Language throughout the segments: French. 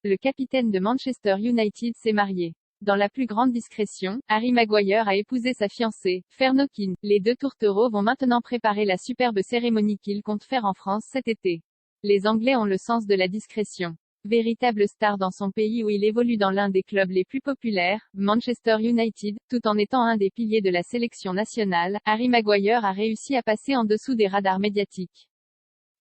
le capitaine de Manchester United s'est marié. Dans la plus grande discrétion, Harry Maguire a épousé sa fiancée, Fern Hawkins. Les deux tourtereaux vont maintenant préparer la superbe cérémonie qu'ils comptent faire en France cet été. Les Anglais ont le sens de la discrétion. Véritable star dans son pays où il évolue dans l'un des clubs les plus populaires, Manchester United, tout en étant un des piliers de la sélection nationale, Harry Maguire a réussi à passer en dessous des radars médiatiques.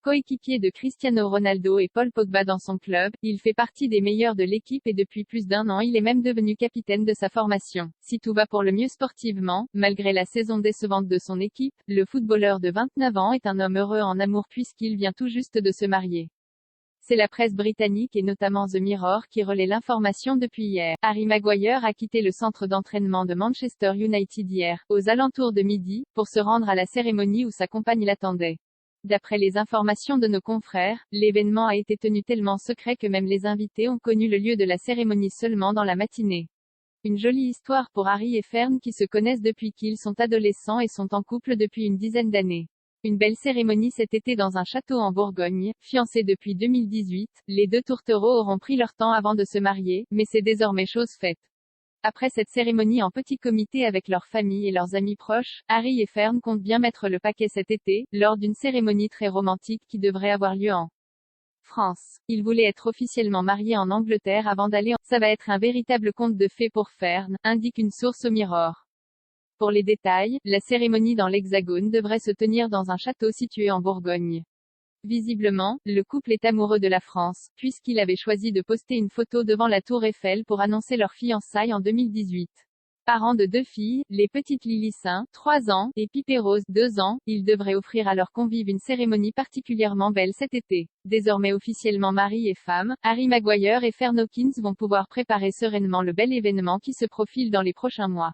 Coéquipier de Cristiano Ronaldo et Paul Pogba dans son club, il fait partie des meilleurs de l'équipe et depuis plus d'un an il est même devenu capitaine de sa formation. Si tout va pour le mieux sportivement, malgré la saison décevante de son équipe, le footballeur de 29 ans est un homme heureux en amour puisqu'il vient tout juste de se marier. C'est la presse britannique et notamment The Mirror qui relaie l'information depuis hier. Harry Maguire a quitté le centre d'entraînement de Manchester United hier, aux alentours de midi, pour se rendre à la cérémonie où sa compagne l'attendait. D'après les informations de nos confrères, l'événement a été tenu tellement secret que même les invités ont connu le lieu de la cérémonie seulement dans la matinée. Une jolie histoire pour Harry et Fern qui se connaissent depuis qu'ils sont adolescents et sont en couple depuis une dizaine d'années. Une belle cérémonie cet été dans un château en Bourgogne. Fiancés depuis 2018, les deux tourtereaux auront pris leur temps avant de se marier, mais c'est désormais chose faite. Après cette cérémonie en petit comité avec leurs familles et leurs amis proches, Harry et Fern comptent bien mettre le paquet cet été, lors d'une cérémonie très romantique qui devrait avoir lieu en France. Ils voulaient être officiellement mariés en Angleterre avant d'aller en... Ça va être un véritable conte de fées pour Fern, indique une source au Mirror. Pour les détails, la cérémonie dans l'Hexagone devrait se tenir dans un château situé en Bourgogne. Visiblement, le couple est amoureux de la France, puisqu'il avait choisi de poster une photo devant la Tour Eiffel pour annoncer leur fiançailles en 2018. Parents de deux filles, les petites Lily Saint, 3 ans, et Pipé Rose, 2 ans, ils devraient offrir à leurs convives une cérémonie particulièrement belle cet été. Désormais officiellement mari et femme, Harry Maguire et Fern Hawkins vont pouvoir préparer sereinement le bel événement qui se profile dans les prochains mois.